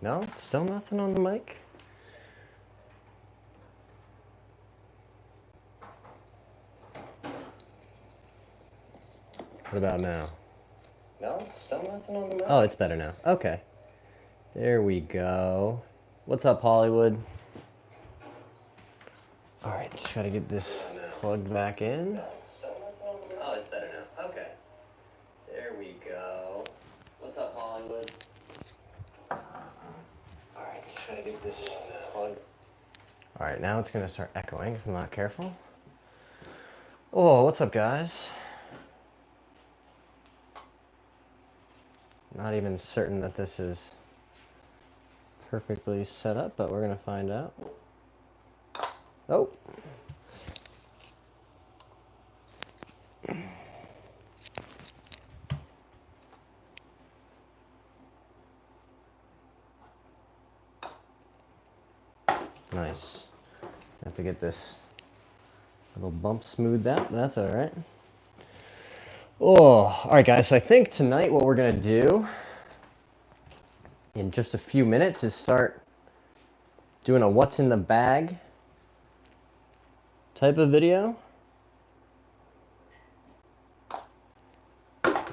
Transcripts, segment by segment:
No? Still nothing on the mic? What about now? No? Still nothing on the mic? Oh, it's better now. Okay. There we go. What's up, Hollywood? All right, just gotta get this plugged back in. Oh, it's better now. Okay. There we go. What's up, Hollywood? All right, just gotta get this plugged. All right, now it's gonna start echoing if I'm not careful. Oh, what's up, guys? Not even certain that this is perfectly set up, but we're gonna find out. Oh. Nice. Have to get this little bump smoothed out. That's all right. Oh, all right, guys. So I think tonight what we're gonna do in just a few minutes is start doing a what's in the bag type of video. I'm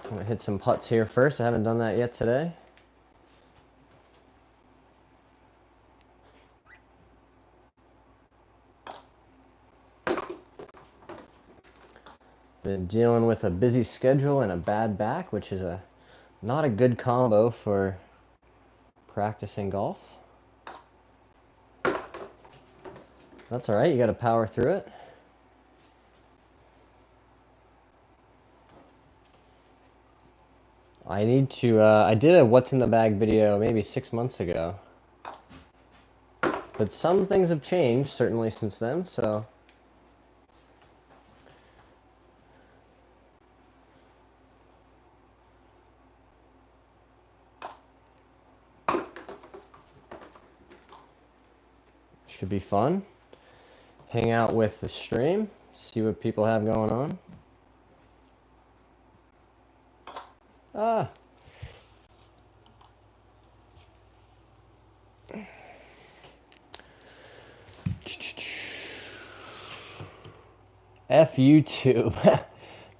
gonna hit some putts here first. I haven't done that yet today. Been dealing with a busy schedule and a bad back, which is not a good combo for practicing golf. That's all right, you gotta power through it. I need to, I did a what's in the bag video maybe 6 months ago. But some things have changed, certainly, since then, so. Should be fun. Hang out with the stream, see what people have going on. Ah. F YouTube.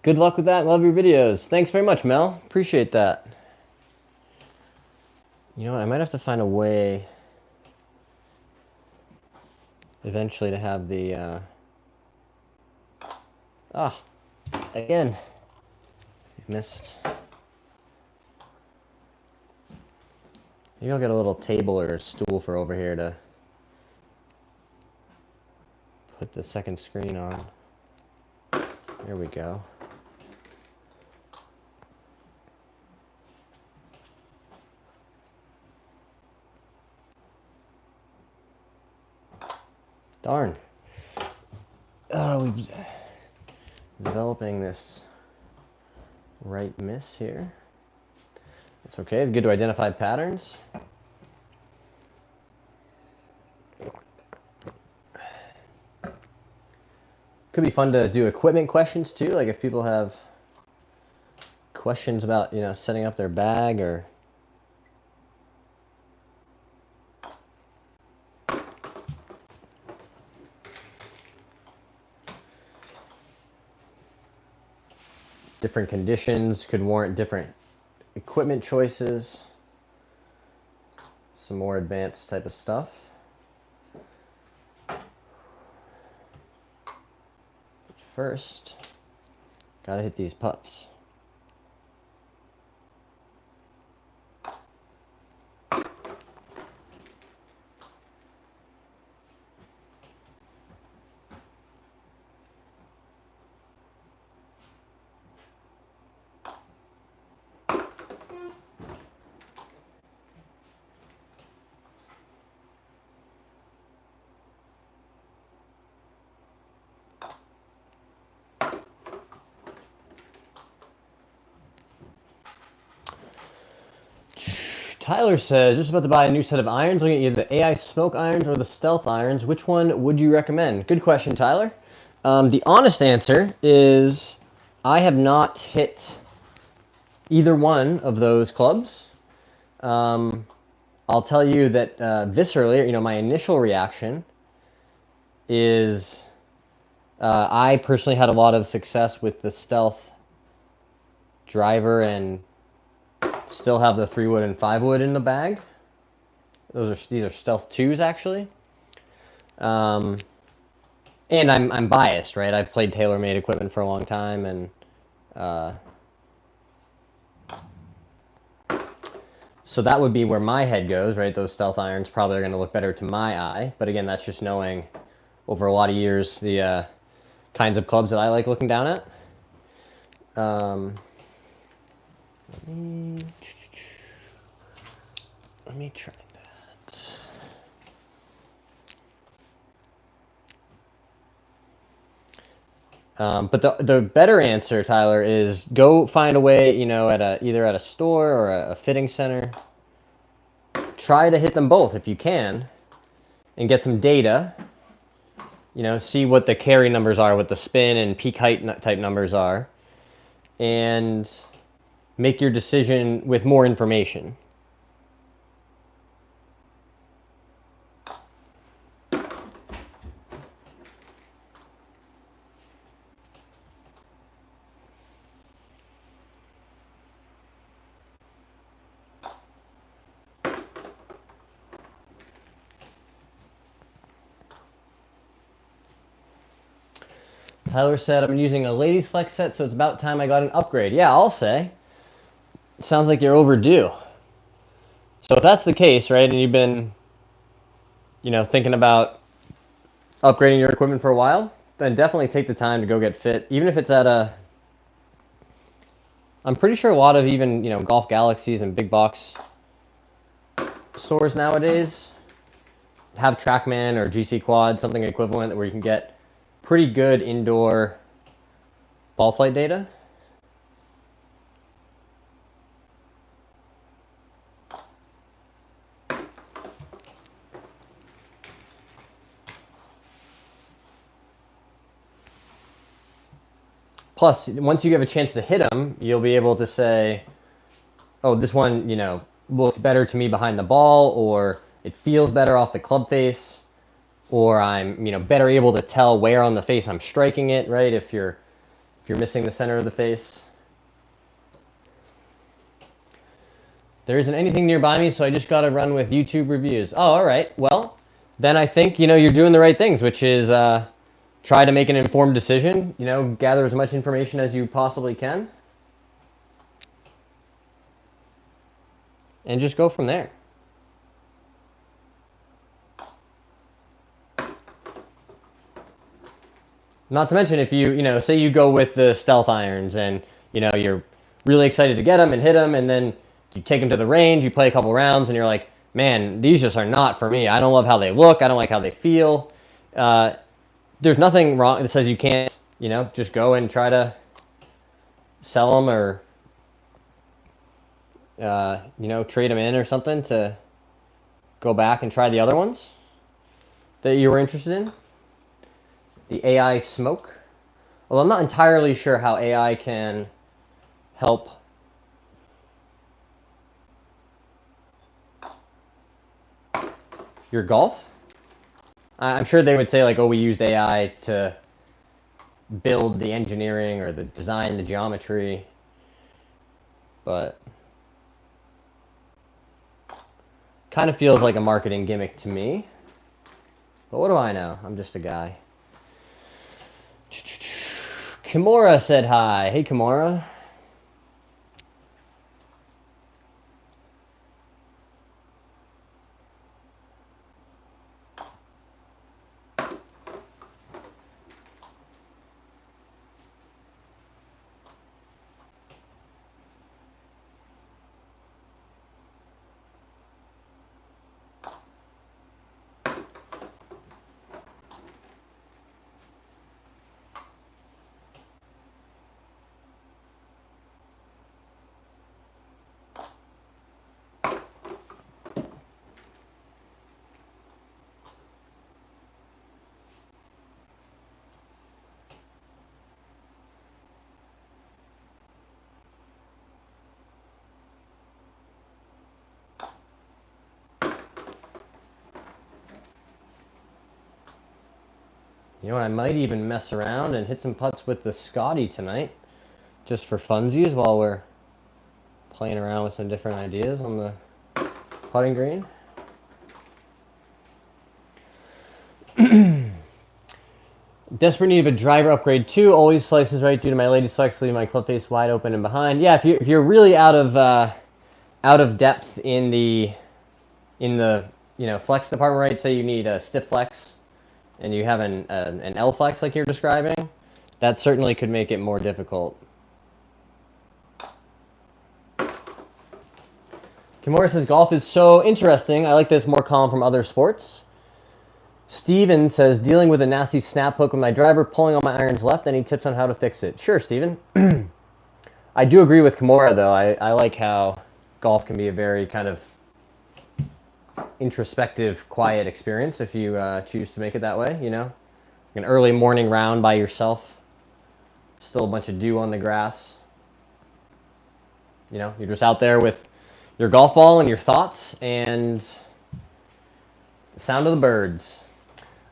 Good luck with that. Love your videos. Thanks very much, Mel. Appreciate that. You know what? I might have to find a way eventually to have the again missed. Maybe I'll get a little table or a stool for over here to put the second screen on. There we go. Darn. We're developing this right miss here. It's okay. It's good to identify patterns. Could be fun to do equipment questions too, like if people have questions about, setting up their bag or different conditions could warrant different equipment choices, some more advanced type of stuff. First, gotta hit these putts. Tyler says, just about to buy a new set of irons, looking at either the AI Smoke irons or the Stealth irons. Which one would you recommend? Good question, Tyler. The honest answer is I have not hit either one of those clubs. I'll I'll tell you that viscerally, you know, my initial reaction is I personally had a lot of success with the Stealth driver and still have the 3-wood and 5-wood in the bag. These are Stealth 2s actually. And I'm biased, right? I've played TaylorMade equipment for a long time, and so that would be where my head goes, right? Those Stealth irons probably are going to look better to my eye, but again, that's just knowing over a lot of years the kinds of clubs that I like looking down at. Let me try that. But the better answer, Tyler, is go find a way, you know, at either at a store or a fitting center. Try to hit them both if you can, and get some data. You know, see what the carry numbers are, what the spin and peak height type numbers are, and make your decision with more information. Tyler said, I'm using a ladies flex set, so it's about time I got an upgrade. Yeah, I'll say. It sounds like you're overdue. So if that's the case, right, and you've been, you know, thinking about upgrading your equipment for a while, then definitely take the time to go get fit. Even if it's at a, I'm pretty sure a lot of even, you know, Golf Galaxies and big box stores nowadays have TrackMan or GC Quad, something equivalent, where you can get pretty good indoor ball flight data. Plus, once you have a chance to hit them, you'll be able to say, oh, this one, you know, looks better to me behind the ball, or it feels better off the club face, or I'm, you know, better able to tell where on the face I'm striking it, right? If you're missing the center of the face. There isn't anything nearby me, so I just got to run with YouTube reviews. Oh, all right. Well, then I think, you know, you're doing the right things, which is try to make an informed decision, you know, gather as much information as you possibly can, and just go from there. Not to mention, if you know, say you go with the Stealth irons and, you know, you're really excited to get them and hit them, and then you take them to the range, you play a couple rounds, and you're like, man, these just are not for me. I don't love how they look. I don't like how they feel. There's nothing wrong that says you can't, you know, just go and try to sell them or, you know, trade them in or something to go back and try the other ones that you were interested in. The AI smoke. Well, I'm not entirely sure how AI can help your golf. I'm sure they would say, like, oh, we used AI to build the engineering or the design, the geometry, but kind of feels like a marketing gimmick to me. But what do I know? I'm just a guy. Kimura said hi. Hey, Kimura. You know what, I might even mess around and hit some putts with the Scotty tonight, just for funsies while we're playing around with some different ideas on the putting green. Desperate need of a driver upgrade too. Always slices right due to my lady's flex, leaving my club face wide open and behind. Yeah, if you're really out of depth in the flex department, right? Say you need a stiff flex, and you have an L flex like you're describing, that certainly could make it more difficult. Kimura says golf is so interesting. I like this more calm from other sports. Steven says, dealing with a nasty snap hook with my driver, pulling on my irons left. Any tips on how to fix it? Sure, Steven. I do agree with Kimura, though. I like how golf can be a very kind of introspective, quiet experience if you choose to make it that way, you know? An early morning round by yourself. Still a bunch of dew on the grass. You know, you're just out there with your golf ball and your thoughts and the sound of the birds.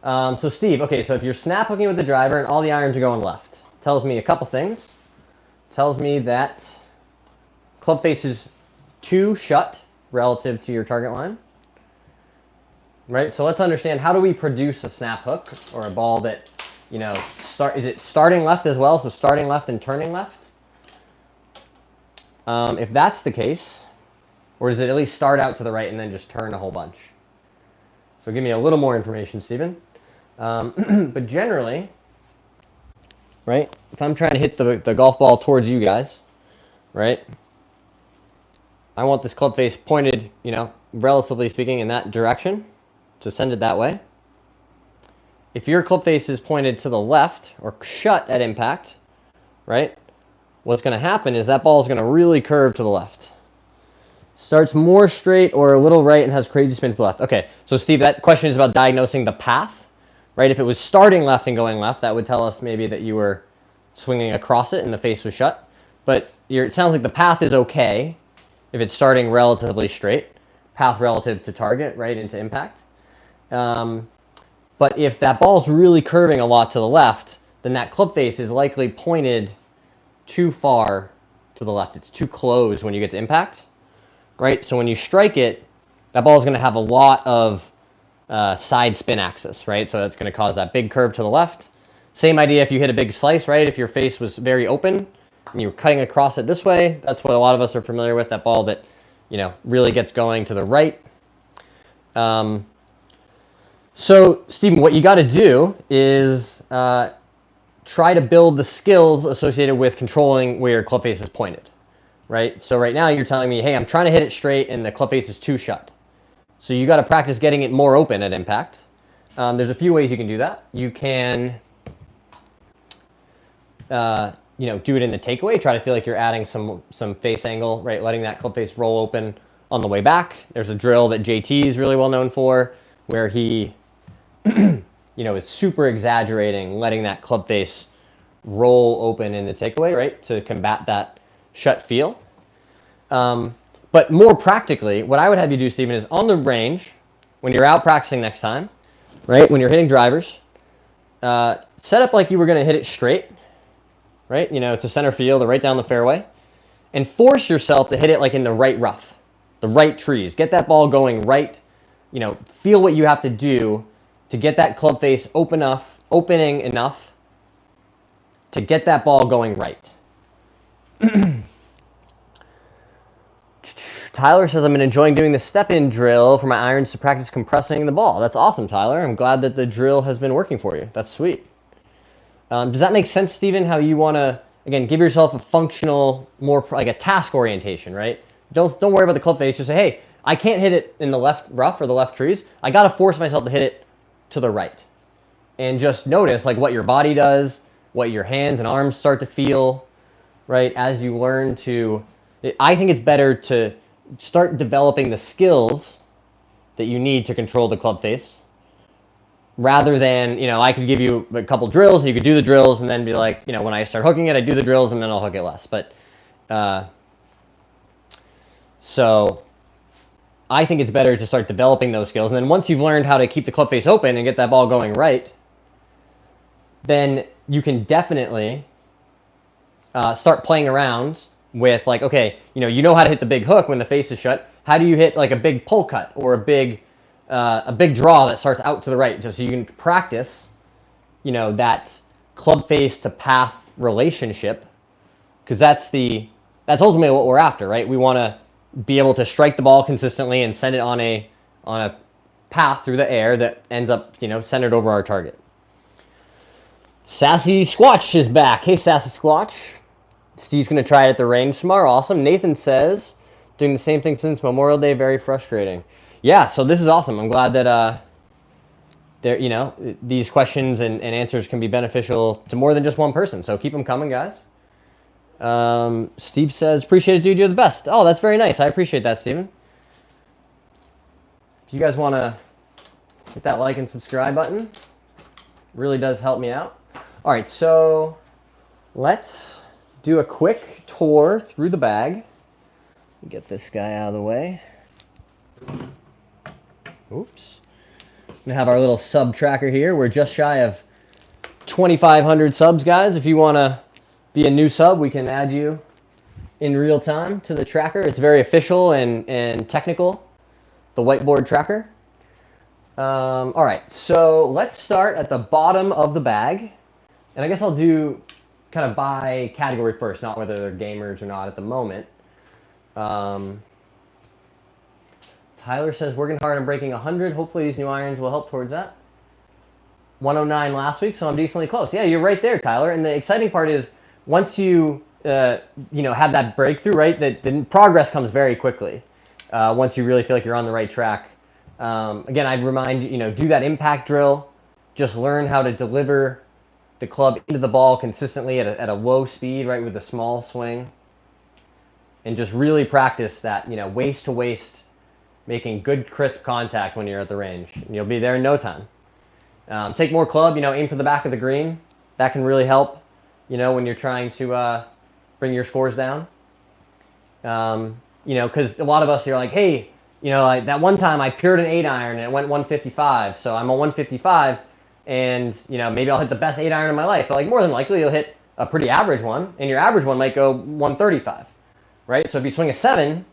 So Steve, okay, so if you're snap hooking with the driver and all the irons are going left, tells me a couple things. Tells me that club face is too shut relative to your target line. Right, so let's understand, how do we produce a snap hook or a ball that, you know, is it starting left as well? So starting left and turning left? If that's the case, or does it at least start out to the right and then just turn a whole bunch? So give me a little more information, Stephen. But generally, right, if I'm trying to hit the golf ball towards you guys, right, I want this club face pointed, you know, relatively speaking, in that direction, to send it that way. If your club face is pointed to the left or shut at impact, right, what's going to happen is that ball is going to really curve to the left. Starts more straight or a little right and has crazy spin to the left. Okay, so Steve, that question is about diagnosing the path, right? If it was starting left and going left, that would tell us maybe that you were swinging across it and the face was shut. But it sounds like the path is okay if it's starting relatively straight, path relative to target, right, into impact. But if that ball's really curving a lot to the left, then that club face is likely pointed too far to the left. It's too close when you get to impact. Right, so when you strike it, that ball is going to have a lot of side spin axis, right? So that's going to cause that big curve to the left. Same idea if you hit a big slice, right? If your face was very open and you're cutting across it this way, that's what a lot of us are familiar with, that ball that, you know, really gets going to the right. So, Stephen, what you got to do is try to build the skills associated with controlling where your club face is pointed. Right? So right now you're telling me, hey, I'm trying to hit it straight and the club face is too shut. So you got to practice getting it more open at impact. There's a few ways you can do that. You can, you know, do it in the takeaway. Try to feel like you're adding some face angle, right? Letting that club face roll open on the way back. There's a drill that JT is really well known for, where he, you know, is super exaggerating, letting that club face roll open in the takeaway, right? To combat that shut feel. But more practically, what I would have you do, Stephen, is on the range, when you're out practicing next time, right, when you're hitting drivers, set up like you were going to hit it straight, right, you know, to center field or right down the fairway, and force yourself to hit it like in the right rough, the right trees. Get that ball going right, you know, feel what you have to do to get that club face opening enough to get that ball going right. Tyler says, I've been enjoying doing the step-in drill for my irons to practice compressing the ball. That's awesome, Tyler. I'm glad that the drill has been working for you. That's sweet. Does that make sense, Stephen, how you want to, again, give yourself a functional, more like a task orientation, right? Don't worry about the club face. Just say, hey, I can't hit it in the left rough or the left trees. I got to force myself to hit it to the right. And just notice like what your body does, what your hands and arms start to feel, right? As you learn to, I think it's better to start developing the skills that you need to control the club face rather than, you know, I could give you a couple drills and you could do the drills and then be like, you know, when I start hooking it, I do the drills and then I'll hook it less. But so I think it's better to start developing those skills. And then once you've learned how to keep the club face open and get that ball going right, then you can definitely start playing around with like, okay, you know how to hit the big hook when the face is shut. How do you hit like a big pull cut or a big draw that starts out to the right, just so you can practice, that club face to path relationship, because that's ultimately what we're after, right? We want to be able to strike the ball consistently and send it on a path through the air that ends up, centered over our target. Sassy Squatch is back. Hey, Sassy Squatch. Steve's going to try it at the range tomorrow. Awesome. Nathan says, doing the same thing since Memorial Day, very frustrating. Yeah, so this is awesome. I'm glad that these questions and answers can be beneficial to more than just one person. So keep them coming, guys. Steve says, appreciate it, dude. You're the best. Oh, that's very nice. I appreciate that, Steven. If you guys want to hit that like and subscribe button, it really does help me out. All right, so let's do a quick tour through the bag. Get this guy out of the way. Oops. We have our little sub tracker here. We're just shy of 2,500 subs, guys. If you want to be a new sub, we can add you in real time to the tracker. It's very official and technical, the whiteboard tracker. All right, so let's start at the bottom of the bag. And I guess I'll do kind of by category first, not whether they're gamers or not at the moment. Tyler says, working hard on breaking 100. Hopefully these new irons will help towards that. 109 last week, so I'm decently close. Yeah, you're right there, Tyler. And the exciting part is once you have that breakthrough, right, the progress comes very quickly once you really feel like you're on the right track. Again, I'd remind you, do that impact drill. Just learn how to deliver the club into the ball consistently at a low speed, right, with a small swing. And just really practice that, waist to waist, making good, crisp contact when you're at the range. And you'll be there in no time. Take more club, aim for the back of the green. That can really help, when you're trying to bring your scores down. Because a lot of us are like, hey, that one time I pured an 8-iron and it went 155. So I'm a 155 and, maybe I'll hit the best 8-iron in my life. But like more than likely you'll hit a pretty average one, and your average one might go 135, right? So if you swing a 7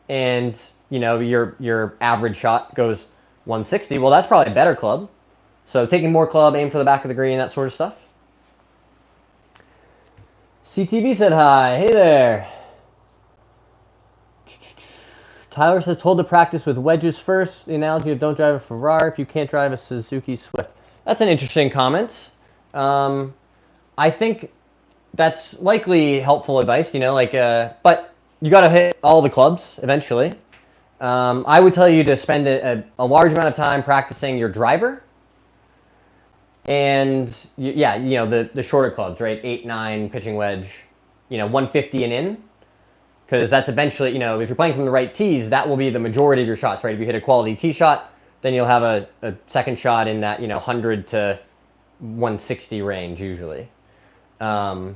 and, your average shot goes 160, well, that's probably a better club. So taking more club, aim for the back of the green, that sort of stuff. CTV said hi. Hey there. Tyler says, told to practice with wedges first. The analogy of don't drive a Ferrari if you can't drive a Suzuki Swift. That's an interesting comment. I think that's likely helpful advice, but you got to hit all the clubs eventually. I would tell you to spend a large amount of time practicing your driver. And the shorter clubs, right? 8, 9, pitching wedge, 150 and in. Because that's eventually, if you're playing from the right tees, that will be the majority of your shots, right? If you hit a quality tee shot, then you'll have a second shot in that, 100 to 160 range usually. You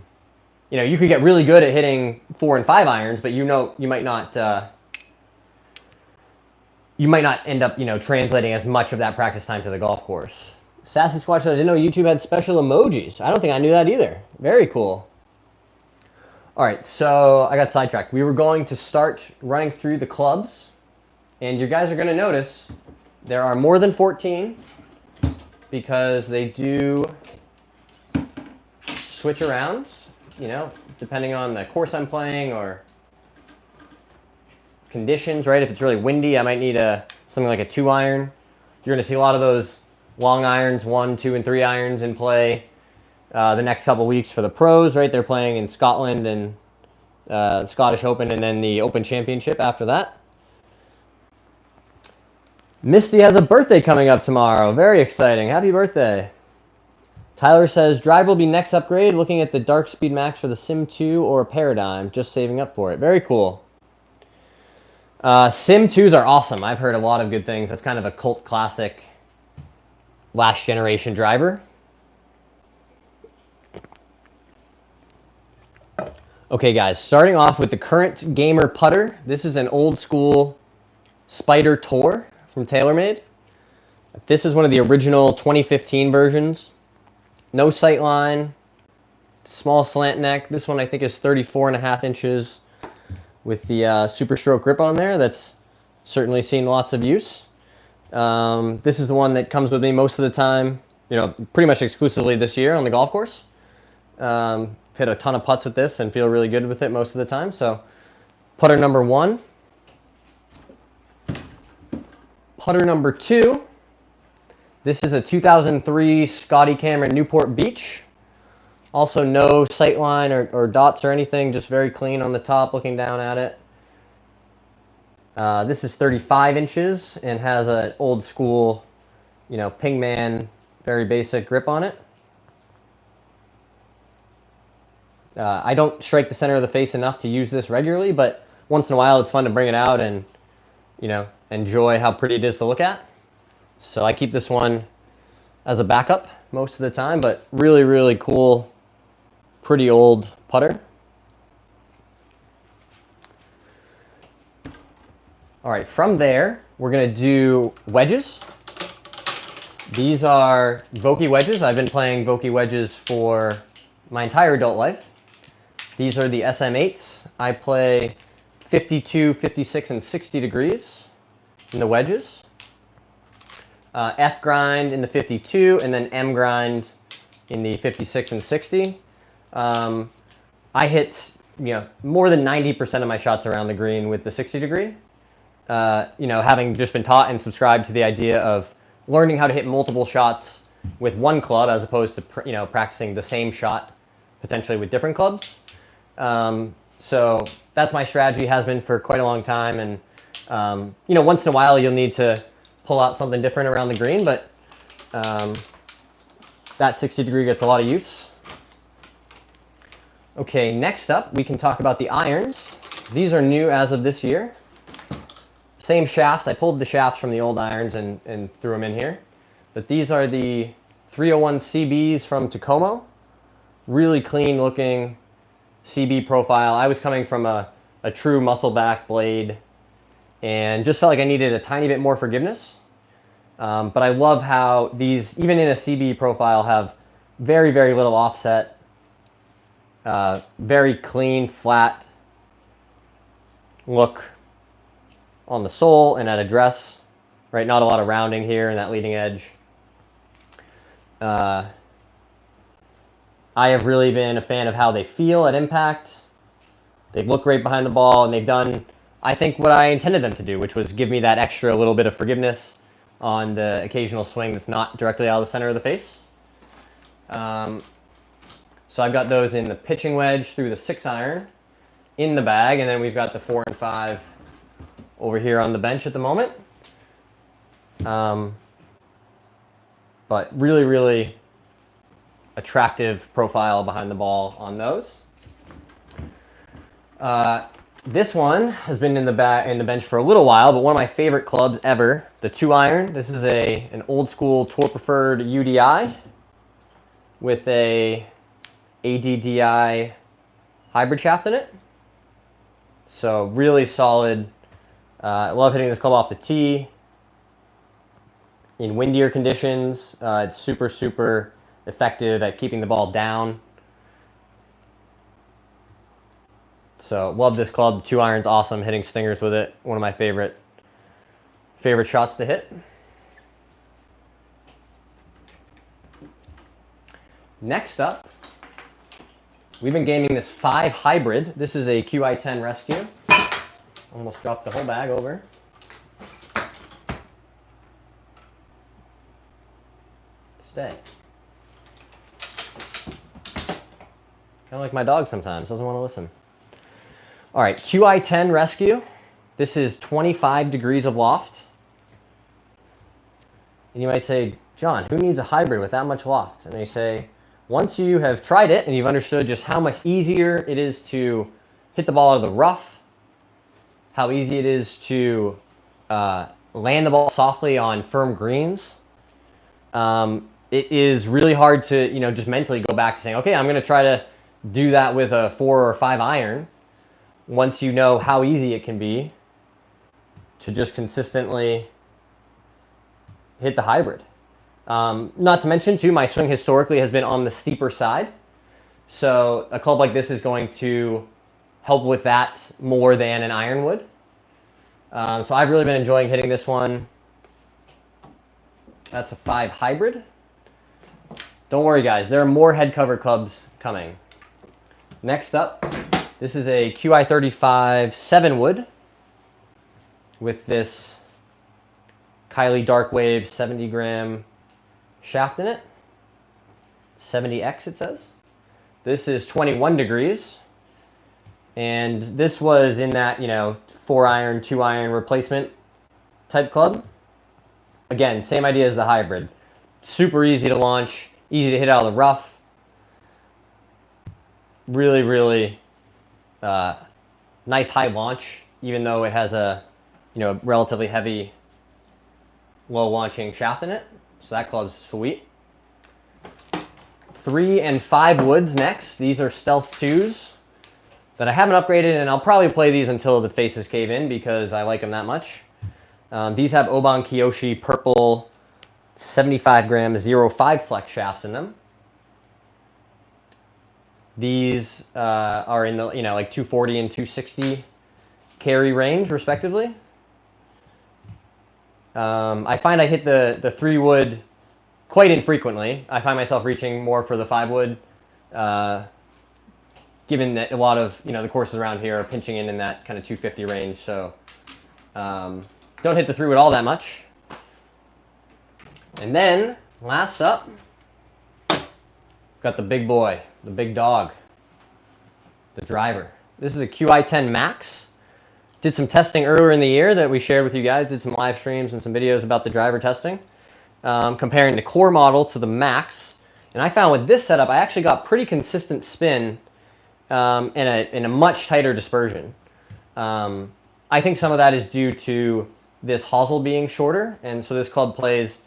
could get really good at hitting 4 and 5 irons, but you might not end up, translating as much of that practice time to the golf course. Sassy Squatch said, I didn't know YouTube had special emojis. I don't think I knew that either. Very cool. All right, so I got sidetracked. We were going to start running through the clubs, and you guys are going to notice there are more than 14 because they do switch around, depending on the course I'm playing or conditions, right? If it's really windy, I might need something like a 2-iron. You're going to see a lot of those long irons, 1, 2, and 3 irons in play the next couple weeks for the pros, right? They're playing in Scotland and the Scottish Open and then the Open Championship after that. Misty has a birthday coming up tomorrow. Very exciting. Happy birthday. Tyler says, drive will be next upgrade. Looking at the Dark Speed Max for the Sim 2 or a Paradigm. Just saving up for it. Very cool. Sim 2s are awesome. I've heard a lot of good things. That's kind of a cult classic last generation driver. Okay, guys, starting off with the current gamer putter. This is an old school Spider Tour from TaylorMade. This is one of the original 2015 versions. No sight line, small slant neck. This one I think is 34.5 inches with the Super Stroke grip on there. That's certainly seen lots of use. This is the one that comes with me most of the time, you know, pretty much exclusively this year on the golf course. Hit a ton of putts with this and feel really good with it most of the time. So putter number 1. Putter number 2. This is a 2003 Scotty Cameron Newport Beach. Also no sight line or dots or anything, just very clean on the top looking down at it. This is 35 inches and has an old school, you know, Pingman, very basic grip on it. I don't strike the center of the face enough to use this regularly, but once in a while it's fun to bring it out and, you know, enjoy how pretty it is to look at. So I keep this one as a backup most of the time, but really, really cool, pretty old putter. All right, from there, we're gonna do wedges. These are Vokey wedges. I've been playing Vokey wedges for my entire adult life. These are the SM8s. I play 52, 56, and 60 degrees in the wedges. F grind in the 52, and then M grind in the 56 and 60. I hit, you know, more than 90% of my shots around the green with the 60 degree. You know, having just been taught and subscribed to the idea of learning how to hit multiple shots with one club as opposed to, you know, practicing the same shot potentially with different clubs. So that's my strategy, has been for quite a long time. And, you know, once in a while you'll need to pull out something different around the green, but that 60 degree gets a lot of use. Okay, next up we can talk about the irons. These are new as of this year. Same shafts. I pulled the shafts from the old irons and threw them in here. But these are the 301 CBs from Takomo. Really clean looking CB profile. I was coming from a true muscle back blade and just felt like I needed a tiny bit more forgiveness. But I love how these, even in a CB profile, have very, very little offset. Very clean, flat look on the sole and at address, right? Not a lot of rounding here in that leading edge. I have really been a fan of how they feel at impact. They look great behind the ball, and they've done, I think, what I intended them to do, which was give me that extra little bit of forgiveness on the occasional swing that's not directly out of the center of the face. So I've got those in the pitching wedge through the 6-iron in the bag, and then we've got the 4 and 5 over here on the bench at the moment. But really, really attractive profile behind the ball on those. This one has been in the bench for a little while, but one of my favorite clubs ever, the 2-iron. This is an old school Tour Preferred UDI with a ADDI hybrid shaft in it. So really solid. I love hitting this club off the tee. In windier conditions, it's super, super effective at keeping the ball down. So love this club. 2-iron's awesome. Hitting stingers with it. One of my favorite shots to hit. Next up, we've been gaming this 5 hybrid. This is a QI10 Rescue. Almost dropped the whole bag over. Stay. Kind of like my dog sometimes, doesn't want to listen. All right, QI10 Rescue. This is 25 degrees of loft. And you might say, John, who needs a hybrid with that much loft? And they say, once you have tried it and you've understood just how much easier it is to hit the ball out of the rough, how easy it is to land the ball softly on firm greens, it is really hard to, you know, just mentally go back to saying, okay, I'm going to try to do that with a 4 or 5 iron. Once you know how easy it can be to just consistently hit the hybrid. Not to mention, too, my swing historically has been on the steeper side. So a club like this is going to help with that more than an iron would. So I've really been enjoying hitting this one. That's a 5 hybrid. Don't worry, guys. There are more head cover clubs coming. Next up, this is a QI35 7 wood with this Kylie Dark Wave 70 gram shaft in it. 70X it says. This is 21 degrees. And this was in that, 4 iron, 2 iron replacement type club. Again, same idea as the hybrid. Super easy to launch, easy to hit out of the rough. Really, really nice high launch, even though it has a, relatively heavy low launching shaft in it. So that club's sweet. 3 and 5 woods next. These are Stealth 2s that I haven't upgraded, and I'll probably play these until the faces cave in because I like them that much. These have Oban Kiyoshi purple 75 gram 0.5 flex shafts in them. These are in the, like 240 and 260 carry range, respectively. I find I hit the 3 wood quite infrequently. I find myself reaching more for the 5 wood, given that a lot of, the courses around here are pinching in that kind of 250 range. So don't hit the 3 wood all that much. And then, last up, got the big boy, the big dog, the driver. This is a QI10 Max. Did some testing earlier in the year that we shared with you guys. Did some live streams and some videos about the driver testing, comparing the core model to the Max. And I found with this setup, I actually got pretty consistent spin in a much tighter dispersion. I think some of that is due to this hosel being shorter, and so this club plays,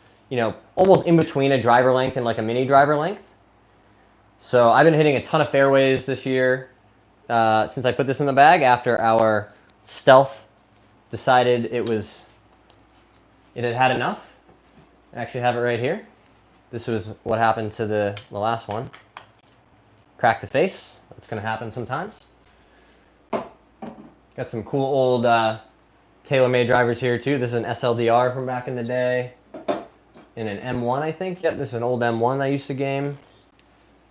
almost in between a driver length and like a mini driver length. So I've been hitting a ton of fairways this year since I put this in the bag after our Stealth decided it had had enough. I actually have it right here. This was what happened to the last one. Crack the face. That's going to happen sometimes. Got some cool old TaylorMade drivers here too. This is an SLDR from back in the day. And an M1, I think. Yep, this is an old M1 I used to game.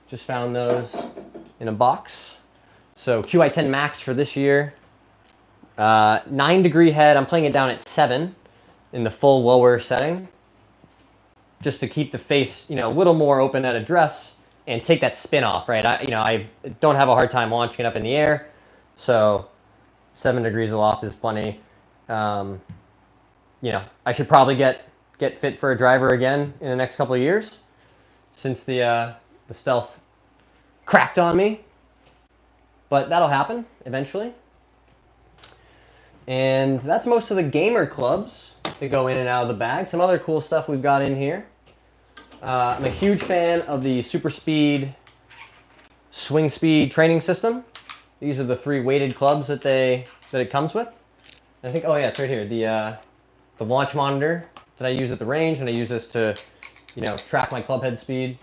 Just found those in a box. So QI10 Max for this year. 9 degree head. I'm playing it down at 7 in the full lower setting, just to keep the face, a little more open at address and take that spin off, right? I don't have a hard time launching it up in the air, so 7 degrees aloft is plenty. I should probably get fit for a driver again in the next couple of years, since the Stealth cracked on me, but that'll happen eventually. And that's most of the gamer clubs that go in and out of the bag. Some other cool stuff we've got in here. I'm a huge fan of the Super Speed Swing Speed training system. These are the 3 weighted clubs that it comes with. And I think, oh yeah, it's right here. The launch monitor that I use at the range, and I use this to, track my club head speed.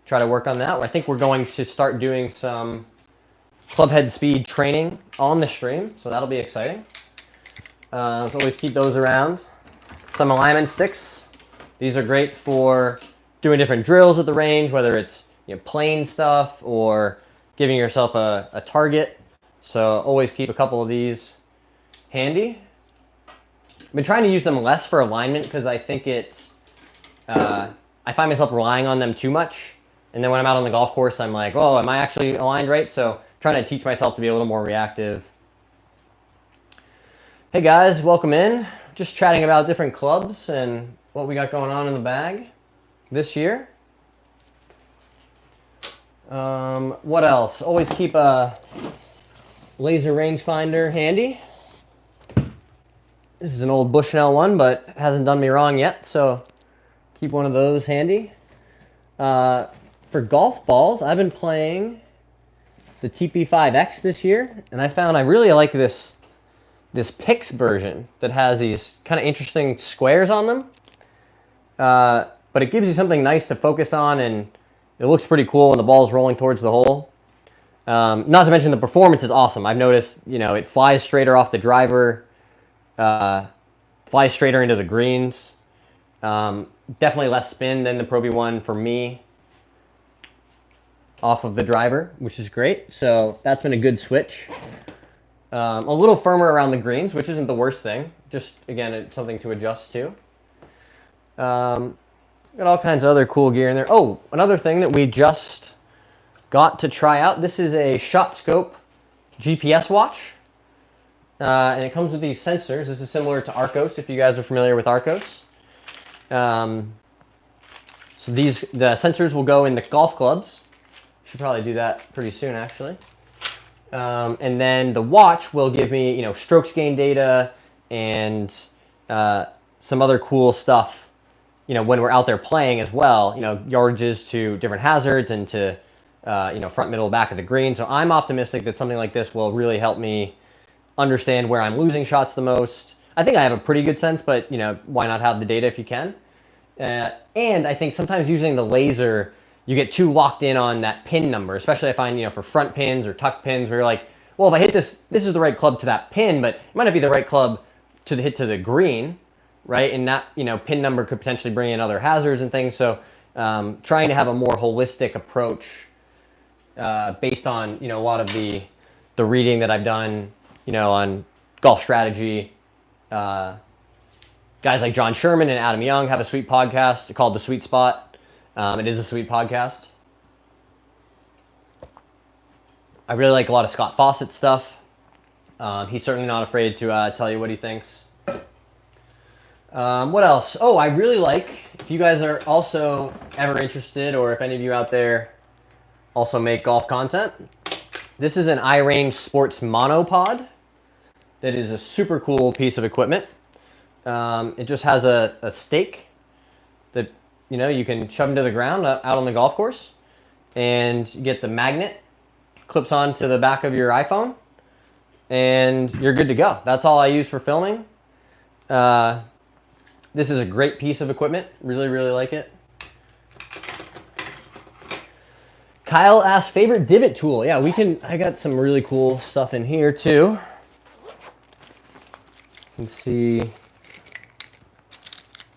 Try to work on that. I think we're going to start doing some club head speed training on the stream, so that'll be exciting. So always keep those around. Some alignment sticks. These are great for doing different drills at the range, whether it's playing stuff or giving yourself a target. So always keep a couple of these handy. I've been trying to use them less for alignment because I think I find myself relying on them too much. And then when I'm out on the golf course, I'm like, oh, am I actually aligned right? So trying to teach myself to be a little more reactive. Hey guys, welcome in. Just chatting about different clubs and what we got going on in the bag this year. What else? Always keep a laser rangefinder handy. This is an old Bushnell one, but it hasn't done me wrong yet, so keep one of those handy. For golf balls, I've been playing the TP5X this year, and I found I really like this Pix version that has these kind of interesting squares on them. but it gives you something nice to focus on, and it looks pretty cool when the ball's rolling towards the hole. Not to mention the performance is awesome. I've noticed, it flies straighter off the driver, flies straighter into the greens. Definitely less spin than the Pro V1 for me off of the driver, which is great. So that's been a good switch. A little firmer around the greens, which isn't the worst thing. Just, again, it's something to adjust to. Got all kinds of other cool gear in there. Oh, another thing that we just got to try out. This is a ShotScope GPS watch. And it comes with these sensors. This is similar to Arccos, if you guys are familiar with Arccos. So the sensors will go in the golf clubs. Should probably do that pretty soon, actually. And then the watch will give me, strokes gain data and some other cool stuff, when we're out there playing as well, yardages to different hazards and to, front, middle, back of the green. So I'm optimistic that something like this will really help me understand where I'm losing shots the most. I think I have a pretty good sense, but, why not have the data if you can? And I think sometimes using the laser, you get too locked in on that pin number, especially I find, for front pins or tuck pins where you're like, well, if I hit this is the right club to that pin, but it might not be the right club to hit to the green, right? And that, pin number could potentially bring in other hazards and things. So trying to have a more holistic approach based on, a lot of the reading that I've done, on golf strategy. Guys like John Sherman and Adam Young have a sweet podcast called The Sweet Spot. It is a sweet podcast. I really like a lot of Scott Fawcett's stuff. He's certainly not afraid to tell you what he thinks. What else? Oh, I really like, if you guys are also ever interested, or if any of you out there also make golf content, this is an iRange Sports monopod that is a super cool piece of equipment. It just has a stake that you can shove into the ground out on the golf course, and you get the magnet, clips onto the back of your iPhone, and you're good to go. That's all I use for filming. This is a great piece of equipment. Really, really like it. Kyle asked favorite divot tool. Yeah, I got some really cool stuff in here too. You can see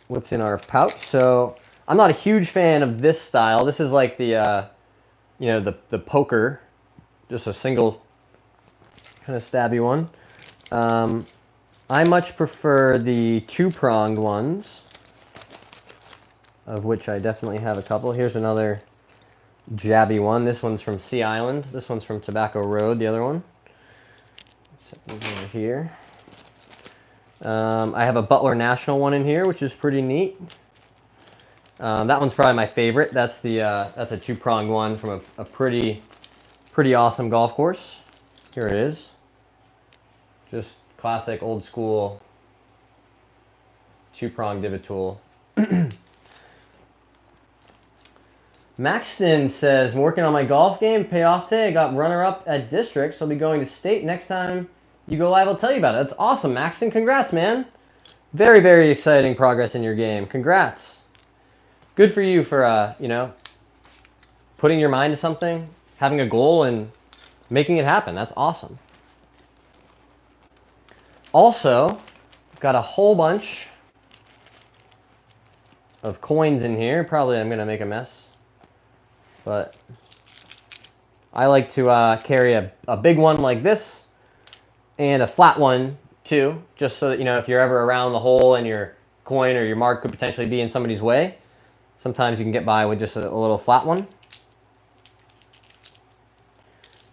what's in our pouch. So I'm not a huge fan of this style. This is like the, the poker, just a single kind of stabby one. I much prefer the two-pronged ones, of which I definitely have a couple. Here's another jabby one. This one's from Sea Island. This one's from Tobacco Road, the other one. Let's set these over here. I have a Butler National one in here, which is pretty neat. That one's probably my favorite. That's a two-pronged one from a pretty awesome golf course. Here it is. Just classic old school two-pronged divot tool. Maxton says, I'm working on my golf game, payoff today. I got runner-up at districts. I'll be going to state next time you go live. I'll tell you about it. That's awesome, Maxton. Congrats, man. Very, very exciting progress in your game. Congrats. Good for you for, putting your mind to something, having a goal, and making it happen. That's awesome. Also, I've got a whole bunch of coins in here. Probably I'm going to make a mess. But I like to carry a big one like this and a flat one too, just so that, if you're ever around the hole and your coin or your mark could potentially be in somebody's way, sometimes you can get by with just a little flat one.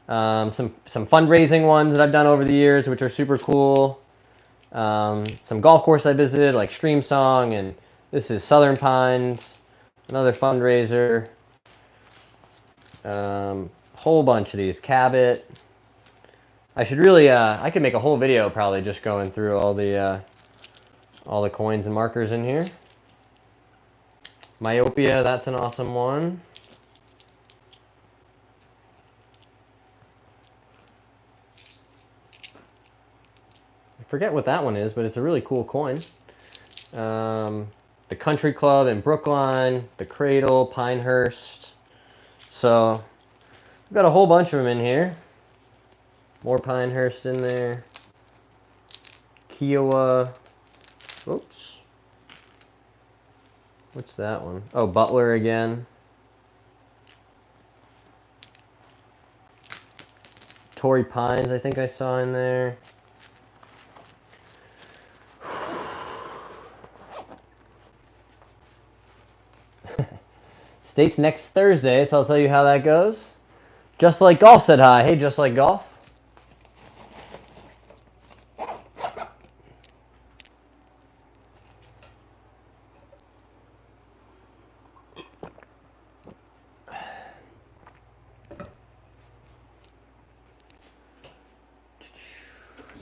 Some fundraising ones that I've done over the years, which are super cool. Some golf course I visited, like Streamsong, and this is Southern Pines, another fundraiser. Whole bunch of these. Cabot. I should really, I could make a whole video probably just going through all the coins and markers in here. Myopia, that's an awesome one. I forget what that one is, but it's a really cool coin. The the Country Club in Brookline, the Cradle, Pinehurst. So we've got a whole bunch of them in here. More Pinehurst in there. Kiowa. Oops. What's that one? Oh, Butler again. Torrey Pines, I think I saw in there. State's next Thursday, so I'll tell you how that goes. Just Like Golf said hi. Hey, Just Like Golf.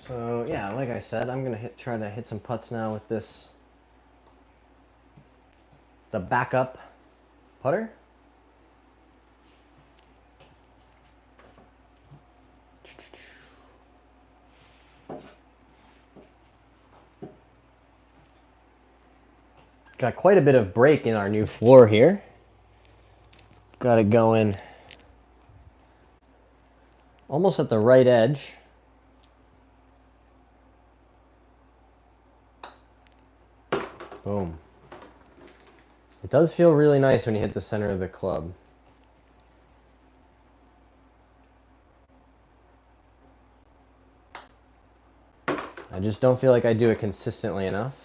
So yeah, like I said, I'm gonna try to hit some putts now with this, the backup putter. Got quite a bit of break in our new floor here. Got it going almost at the right edge. Boom. It does feel really nice when you hit the center of the club. I just don't feel like I do it consistently enough.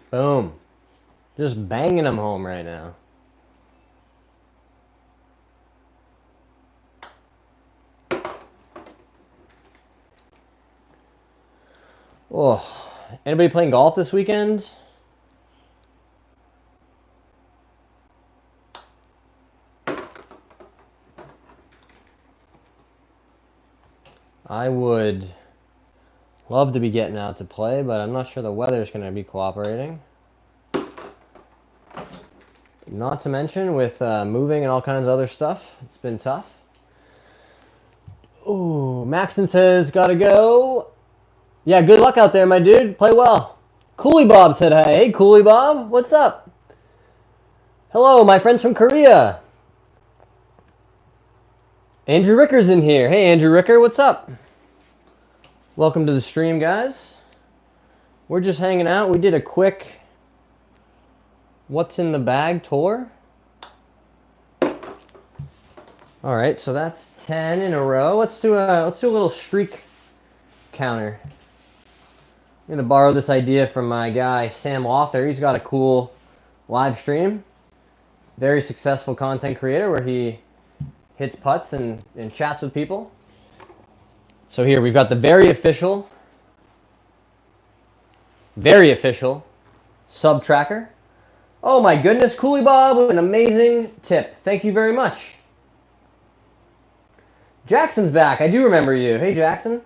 Boom. Just banging them home right now. Oh, anybody playing golf this weekend? I would love to be getting out to play, but I'm not sure the weather's going to be cooperating. Not to mention with moving and all kinds of other stuff, it's been tough. Ooh, Maxon says, gotta go. Yeah, good luck out there, my dude. Play well. Cooley Bob said hi. Hey, Cooley Bob, what's up? Hello, my friends from Korea. Andrew Ricker's in here. Hey, Andrew Ricker, what's up? Welcome to the stream, guys. We're just hanging out. We did a quick what's in the bag tour. All right, so that's 10 in a row. Let's do a little streak counter. I'm gonna borrow this idea from my guy Sam Author. He's got a cool live stream. Very successful content creator where he hits putts and chats with people. So here we've got the very official sub tracker. Oh my goodness, Cooley Bob, an amazing tip. Thank you very much. Jackson's back. I do remember you. Hey, Jackson.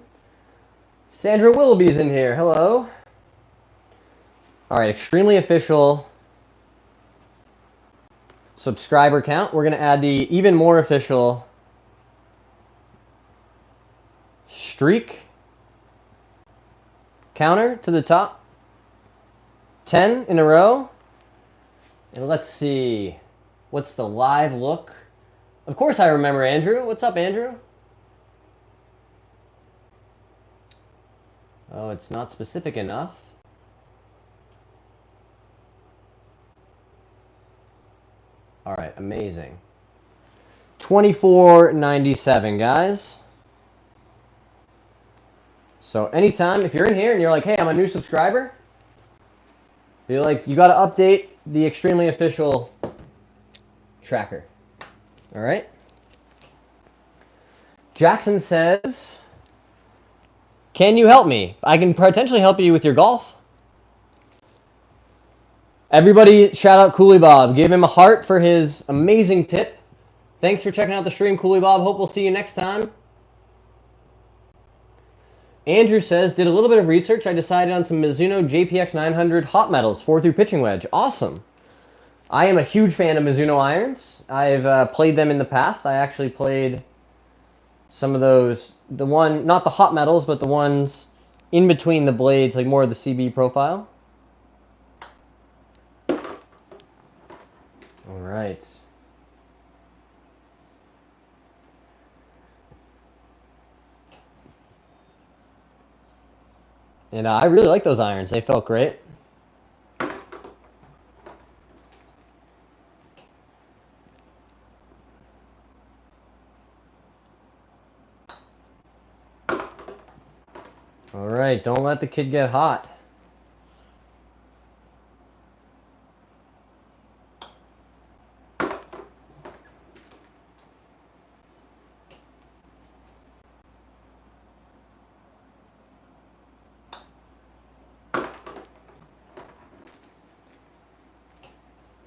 Sandra Willoughby's in here. Hello. All right, extremely official subscriber count. We're going to add the even more official streak counter to the top. 10 in a row. And let's see. What's the live look? Of course I remember Andrew. What's up, Andrew? Oh, it's not specific enough. All right, amazing. 24.97, guys. So anytime, if you're in here and you're like, hey, I'm a new subscriber, you're like, you got to update the extremely official tracker. All right? Jackson says, can you help me? I can potentially help you with your golf. Everybody shout out Cooley Bob. Give him a heart for his amazing tip. Thanks for checking out the stream, Cooley Bob. Hope we'll see you next time. Andrew says, did a little bit of research. I decided on some Mizuno JPX 900 hot metals, 4-through pitching wedge. Awesome. I am a huge fan of Mizuno irons. I've played them in the past. I actually played some of those, not the hot metals, but the ones in between the blades, like more of the CB profile. All right. And I really like those irons. They felt great. All right, don't let the kid get hot.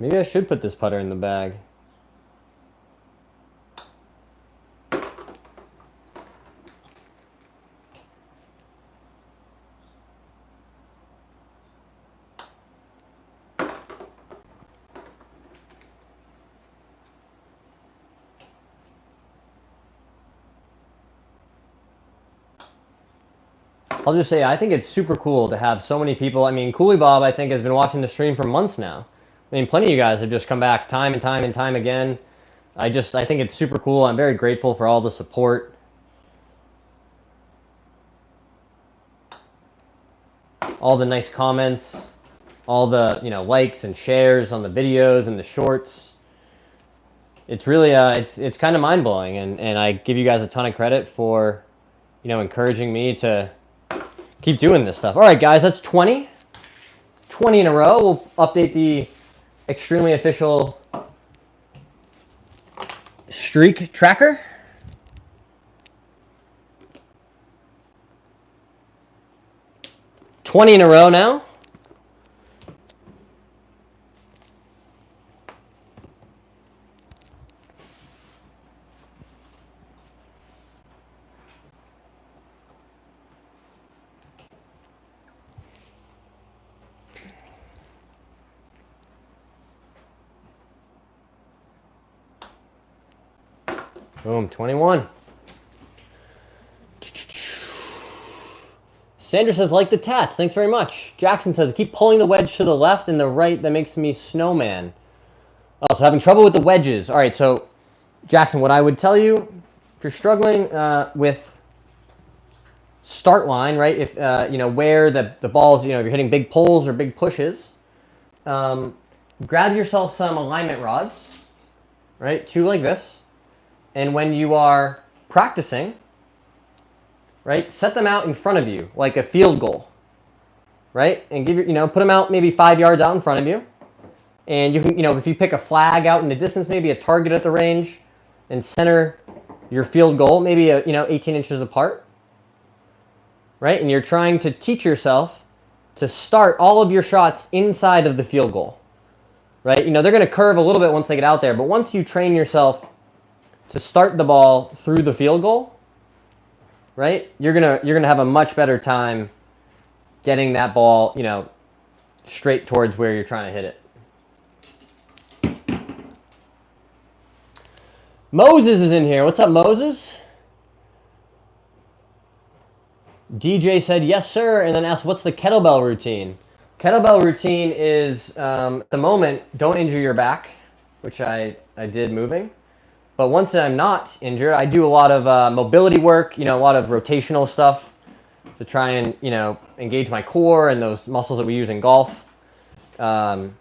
Maybe I should put this putter in the bag. I'll just say, I think it's super cool to have so many people. I mean, Cooley Bob, I think, has been watching the stream for months now. I mean, plenty of you guys have just come back time and time and time again. I think it's super cool. I'm very grateful for all the support. All the nice comments, all the, likes and shares on the videos and the shorts. It's really, it's kind of mind-blowing, and I give you guys a ton of credit for, encouraging me to keep doing this stuff. All right, guys, that's 20. 20 in a row. We'll update the extremely official streak tracker. $20 in a row now. Boom, 21. Sandra says, like the tats. Thanks very much. Jackson says, keep pulling the wedge to the left and the right. That makes me snowman. Oh, so having trouble with the wedges. All right, so Jackson, what I would tell you, if you're struggling with start line, right? If, where the balls, you're hitting big pulls or big pushes, grab yourself some alignment rods, right? 2 like this. And when you are practicing, right, set them out in front of you like a field goal, right? And put them out maybe 5 yards out in front of you. And you can, if you pick a flag out in the distance, maybe a target at the range, and center your field goal, maybe 18 inches apart, right? And you're trying to teach yourself to start all of your shots inside of the field goal, right? They're going to curve a little bit once they get out there, but once you train yourself to start the ball through the field goal, right? You're gonna have a much better time getting that ball, straight towards where you're trying to hit it. Moses is in here. What's up, Moses? DJ said yes, sir, and then asked, what's the kettlebell routine? Kettlebell routine is at the moment, don't injure your back, which I did moving. But once I'm not injured, I do a lot of mobility work, a lot of rotational stuff to try and, engage my core and those muscles that we use in golf. A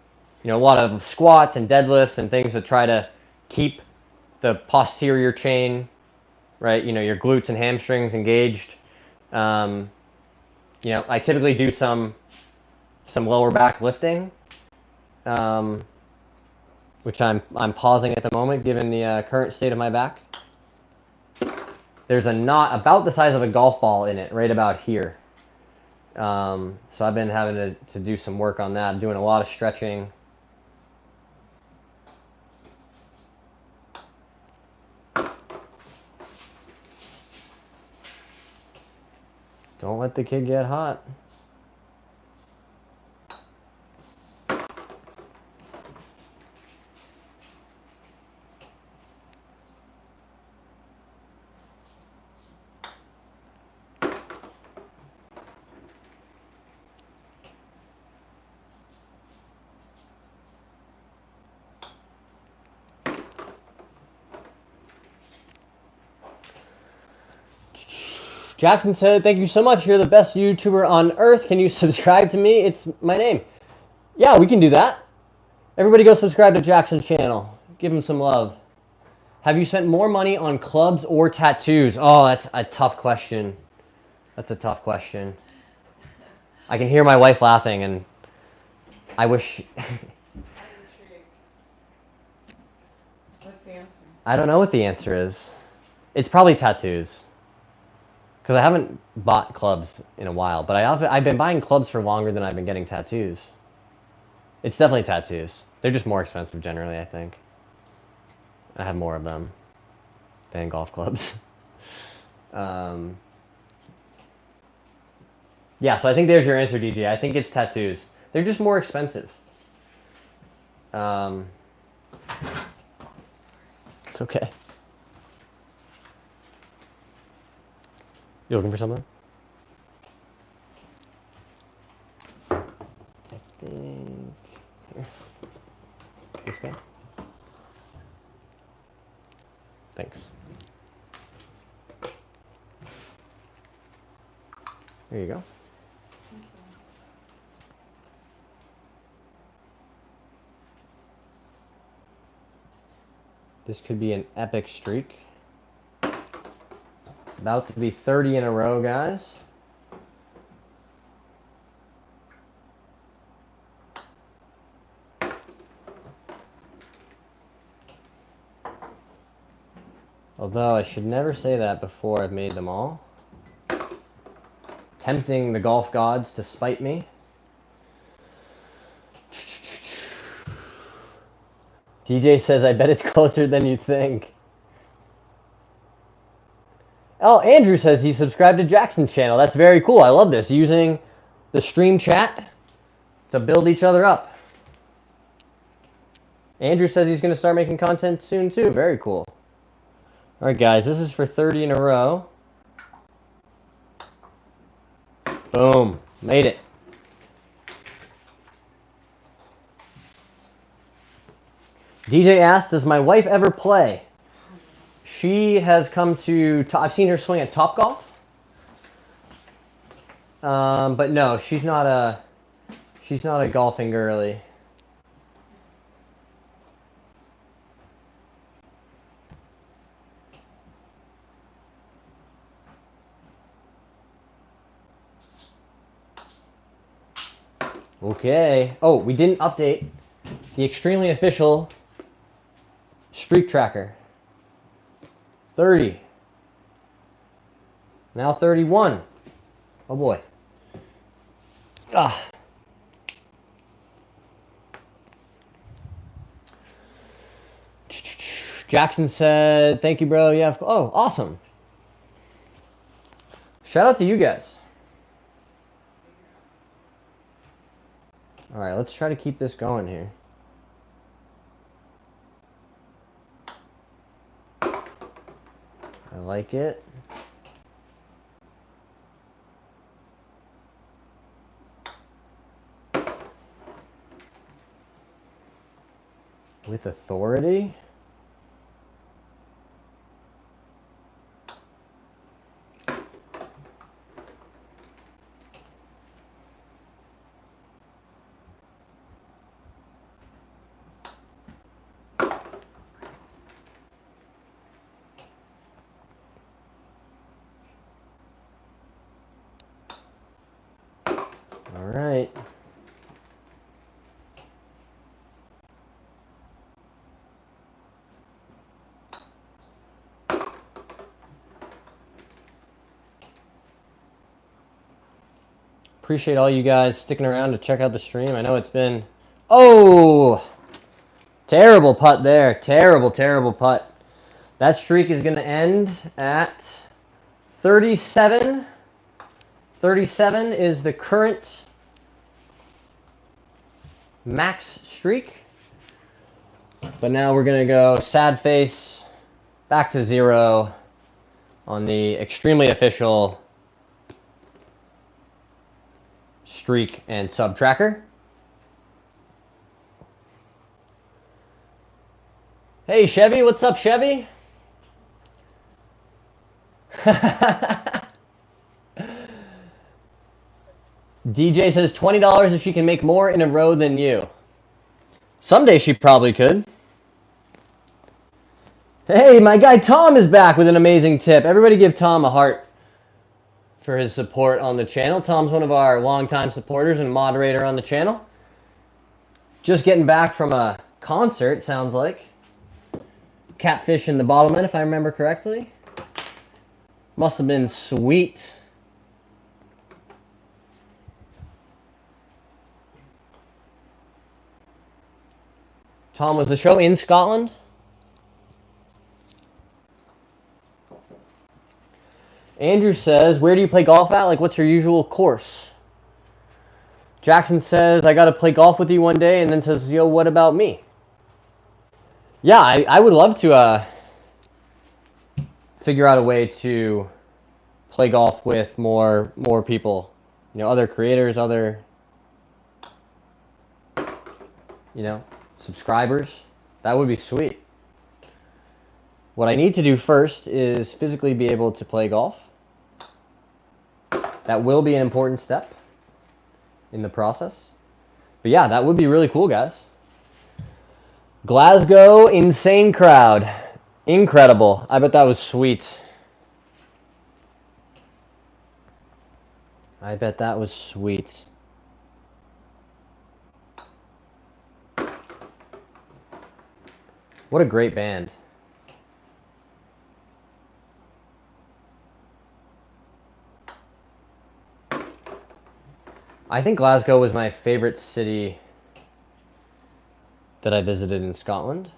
lot of squats and deadlifts and things to try to keep the posterior chain, right? Your glutes and hamstrings engaged. I typically do some lower back lifting. Which I'm pausing at the moment, given the current state of my back. there's a knot about the size of a golf ball in it, right about here. So I've been having to do some work on that. I'm doing a lot of stretching. Don't let the kid get hot. Jackson said, thank you so much. You're the best YouTuber on earth. Can you subscribe to me? It's my name. Yeah, we can do that. Everybody go subscribe to Jackson's channel. Give him some love. Have you spent more money on clubs or tattoos? Oh, that's a tough question. That's a tough question. I can hear my wife laughing, and I wish... I'm intrigued. What's the answer? I don't know what the answer is. It's probably tattoos. Because I haven't bought clubs in a while, but I've been buying clubs for longer than I've been getting tattoos. It's definitely tattoos. They're just more expensive generally, I think. I have more of them than golf clubs. Yeah, so I think there's your answer, DJ. I think it's tattoos. They're just more expensive. It's okay. You looking for something? I think... Here. This guy? Thanks. There you go. This could be an epic streak. It's about to be 30 in a row, guys. Although I should never say that before I've made them all. Tempting the golf gods to spite me. DJ says, I bet it's closer than you think. Oh, Andrew says he subscribed to Jackson's channel. That's very cool. I love this. Using the stream chat to build each other up. Andrew says he's going to start making content soon, too. Very cool. All right, guys. This is for 30 in a row. Boom. Made it. DJ asked, does my wife ever play? She has come to... I've seen her swing at Topgolf. But no, she's not a golfing girly. Okay. Oh, we didn't update the extremely official streak tracker. 30. Now 31. Oh boy. Ah. Jackson said, thank you, bro. Yeah. Oh, awesome. Shout out to you guys. All right, let's try to keep this going here. I like it. With authority. All right. Appreciate all you guys sticking around to check out the stream. I know it's been... Oh! Terrible putt there. Terrible, terrible putt. That streak is going to end at 37. 37 is the current max streak. But now we're going to go sad face back to 0 on the extremely official streak and sub tracker. Hey Chevy, what's up Chevy? DJ says $20 if she can make more in a row than you. Someday she probably could. Hey, my guy Tom is back with an amazing tip. Everybody give Tom a heart for his support on the channel. Tom's one of our longtime supporters and moderator on the channel. Just getting back from a concert, sounds like. Catfish in the Bottlemen, if I remember correctly. Must have been sweet. Tom, was the show in Scotland? Andrew says, where do you play golf at? Like, what's your usual course? Jackson says, I got to play golf with you one day, and then says, yo, what about me? Yeah, I would love to figure out a way to play golf with more people. You know, other creators, other, you know, subscribers. That would be sweet. What I need to do first is physically be able to play golf. That will be an important step in the process. But yeah, that would be really cool, guys. Glasgow, insane crowd. Incredible. I bet that was sweet. I bet that was sweet. What a great band. I think Glasgow was my favorite city that I visited in Scotland.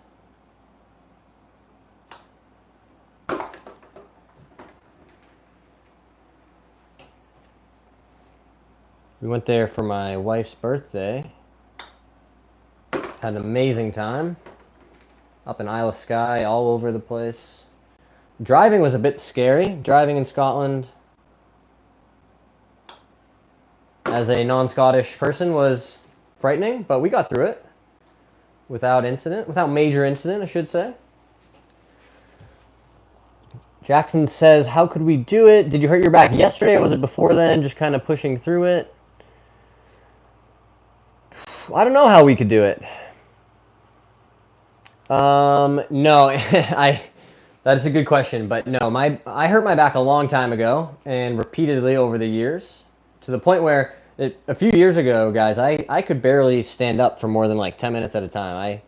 We went there for my wife's birthday. Had an amazing time. Up in Isle of Skye, all over the place. Driving was a bit scary. Driving in Scotland as a non-Scottish person was frightening, but we got through it without incident, without major incident, I should say. Jackson says, how could we do it? Did you hurt your back yesterday or was it before then? Just kind of pushing through it. I don't know how we could do it. No, that's a good question, but no, I hurt my back a long time ago and repeatedly over the years to the point where a few years ago, guys, I could barely stand up for more than like 10 minutes at a time.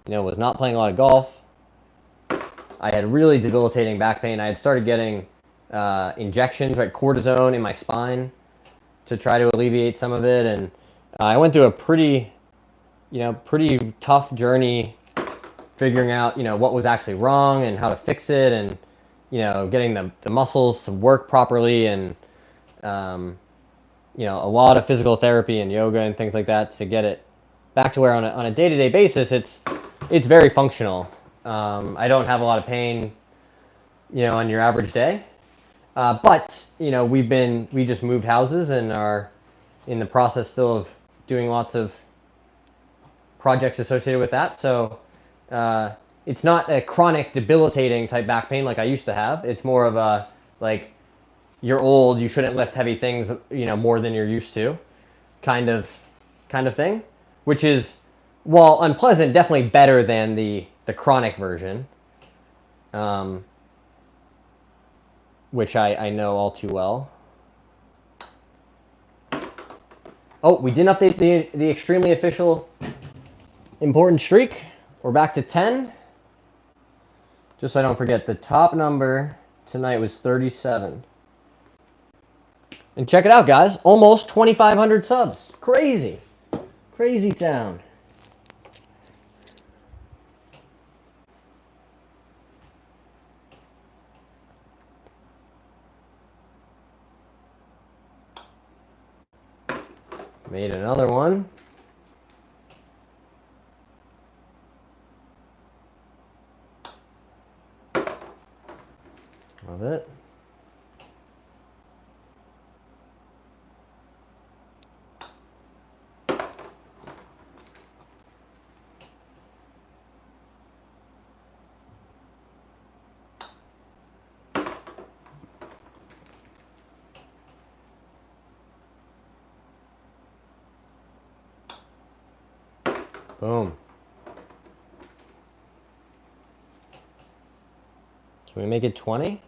I, was not playing a lot of golf. I had really debilitating back pain. I had started getting injections, right, cortisone in my spine to try to alleviate some of it, and I went through a pretty tough journey figuring out, what was actually wrong and how to fix it, and, getting the muscles to work properly, and, a lot of physical therapy and yoga and things like that to get it back to where on a day-to-day basis, it's very functional. I don't have a lot of pain, on your average day. But, we just moved houses and are in the process still of doing lots of projects associated with that. So it's not a chronic debilitating type back pain like I used to have. It's more of a, like, you're old, you shouldn't lift heavy things, more than you're used to kind of thing, which is, while unpleasant, definitely better than the chronic version, which I know all too well. Oh, we didn't update the extremely official important streak. We're back to 10. Just so I don't forget, the top number tonight was 37. And check it out, guys. Almost 2,500 subs. Crazy. Crazy town. Made another one. Love it. Boom. Can we make it 20?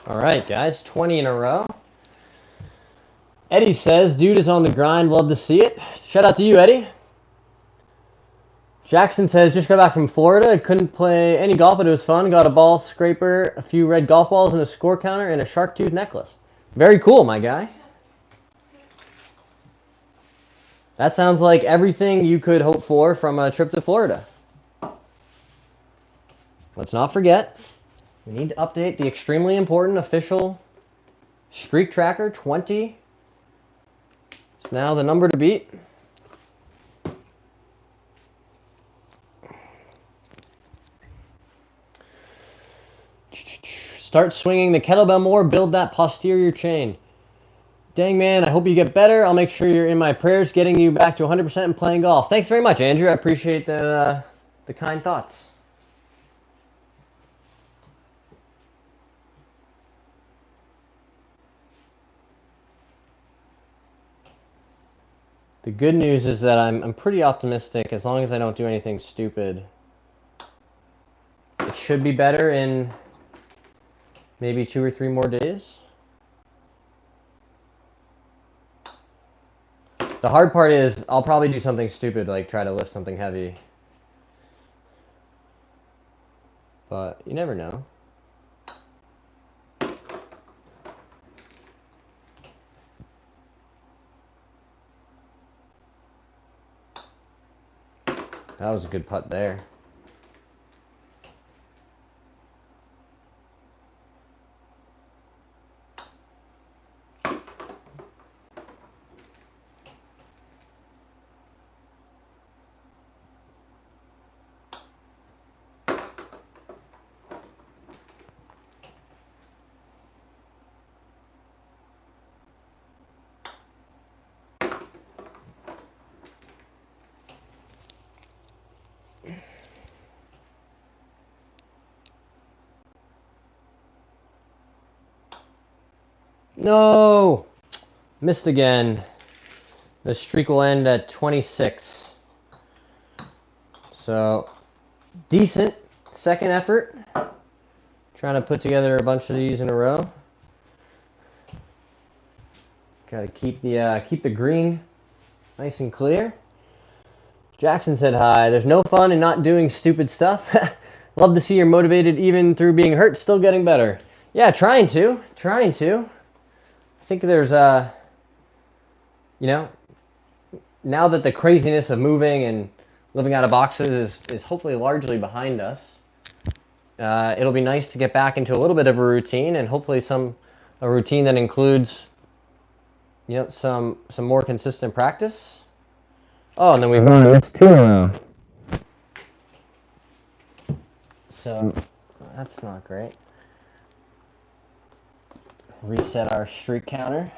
All right, guys, 20 in a row. Eddie says, dude is on the grind. Love to see it. Shout out to you, Eddie. Jackson says, just got back from Florida. Couldn't play any golf, but it was fun. Got a ball scraper, a few red golf balls, and a score counter, and a shark tooth necklace. Very cool, my guy. That sounds like everything you could hope for from a trip to Florida. Let's not forget, we need to update the extremely important official streak tracker. 20. It's now the number to beat. Start swinging the kettlebell more. Build that posterior chain. Dang, man, I hope you get better. I'll make sure you're in my prayers, getting you back to 100% and playing golf. Thanks very much, Andrew. I appreciate the kind thoughts. The good news is that I'm pretty optimistic. As long as I don't do anything stupid, it should be better in maybe 2 or 3 more days. The hard part is I'll probably do something stupid, like try to lift something heavy. But you never know. That was a good putt there. No! Missed again. The streak will end at 26. So, decent second effort. Trying to put together a bunch of these in a row. Got to keep the green nice and clear. Jackson said hi. There's no fun in not doing stupid stuff. Love to see you're motivated even through being hurt, still getting better. Yeah, trying to. I think there's you know, now that the craziness of moving and living out of boxes is hopefully largely behind us, it'll be nice to get back into a little bit of a routine, and hopefully a routine that includes, you know, some more consistent practice. Oh, and then we've missed 2 now. So that's not great. Reset our streak counter.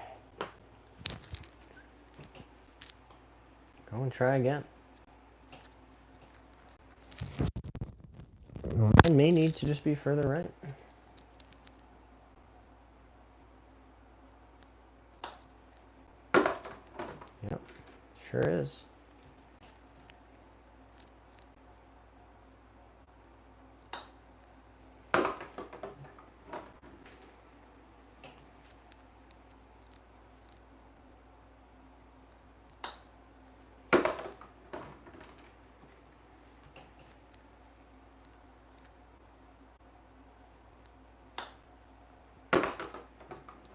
Go and try again. I may need to just be further right. Sure is.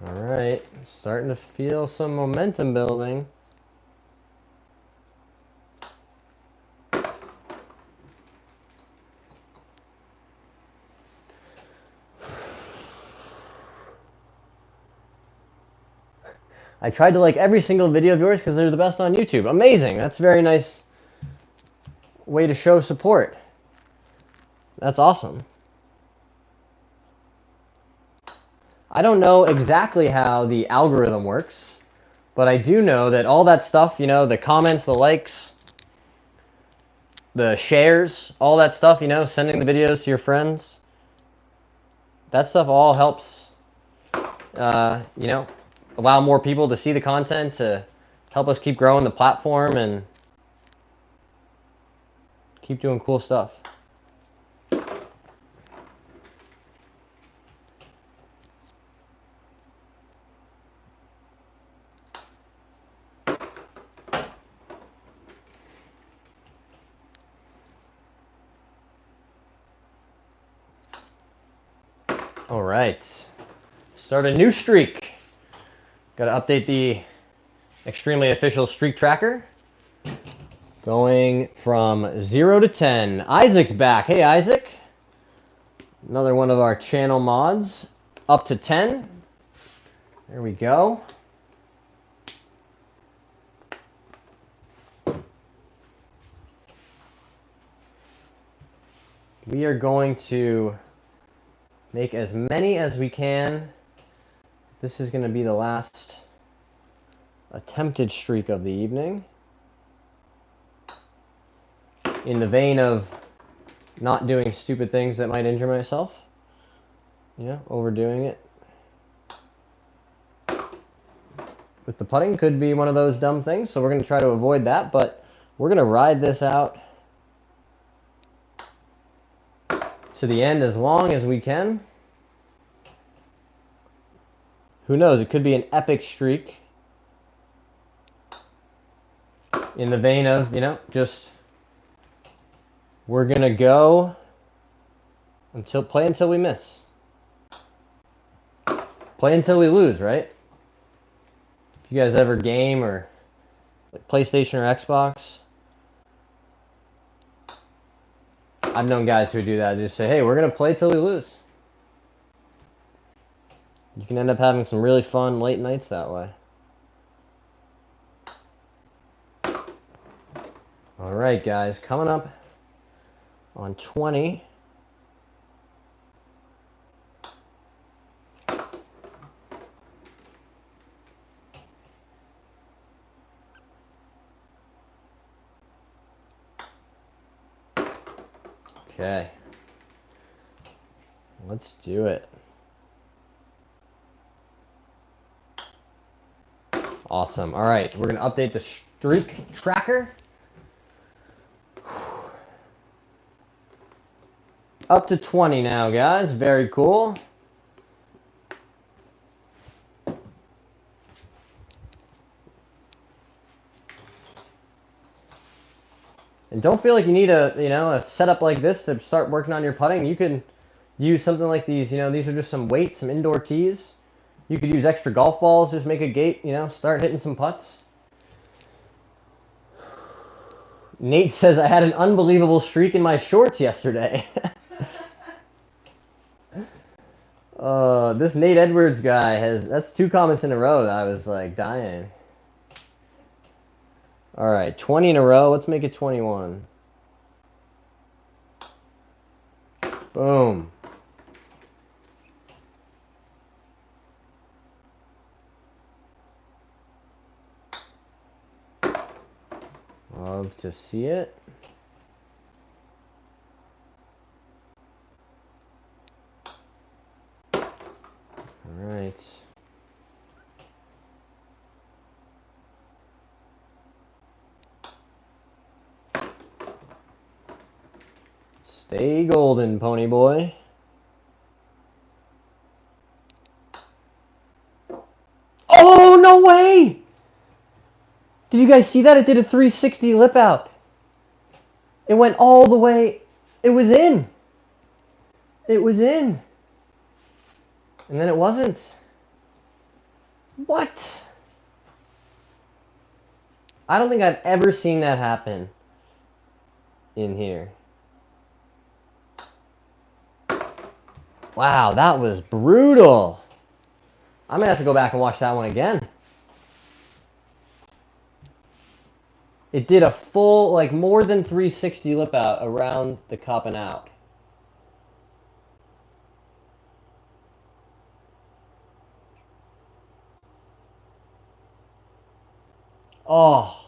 All right, starting to feel some momentum building. I tried to like every single video of yours because they're the best on YouTube. Amazing. That's a very nice way to show support. That's awesome. I don't know exactly how the algorithm works, but I do know that all that stuff, you know, the comments, the likes, the shares, all that stuff, you know, sending the videos to your friends, that stuff all helps, you know, allow more people to see the content, to help us keep growing the platform and keep doing cool stuff. All right, start a new streak. Got to update the extremely official streak tracker. Going from 0 to 10. Isaac's back. Hey, Isaac. Another one of our channel mods. Up to 10. There we go. We are going to make as many as we can. This is going to be the last attempted streak of the evening. In the vein of not doing stupid things that might injure myself. Yeah, overdoing it. With the putting could be one of those dumb things, so we're going to try to avoid that, but we're going to ride this out to the end as long as we can. Who knows, it could be an epic streak. In the vein of, you know, just we're going to go play until we miss. Play until we lose, right? If you guys ever game or like PlayStation or Xbox, I've known guys who do that. They just say, hey, we're going to play till we lose. You can end up having some really fun late nights that way. All right, guys, coming up on 20. Okay. Let's do it. Awesome. All right, we're going to update the streak tracker. Up to 20 now, guys. Very cool. And don't feel like you need a setup like this to start working on your putting. You can use something like these. You know, these are just some weights, some indoor tees. You could use extra golf balls, just make a gate, you know, start hitting some putts. Nate says, I had an unbelievable streak in my shorts yesterday. This Nate Edwards guy that's 2 comments in a row that I was like dying. All right, 20 in a row. Let's make it 21. Boom. Love to see it. All right. Stay golden, pony boy. Oh, no way! Did you guys see that? It did a 360 lip out. It went all the way. It was in. It was in. And then it wasn't. What? I don't think I've ever seen that happen in here. Wow, that was brutal. I'm going to have to go back and watch that one again. It did a full, like more than 360 lip out around the cup and out. Oh.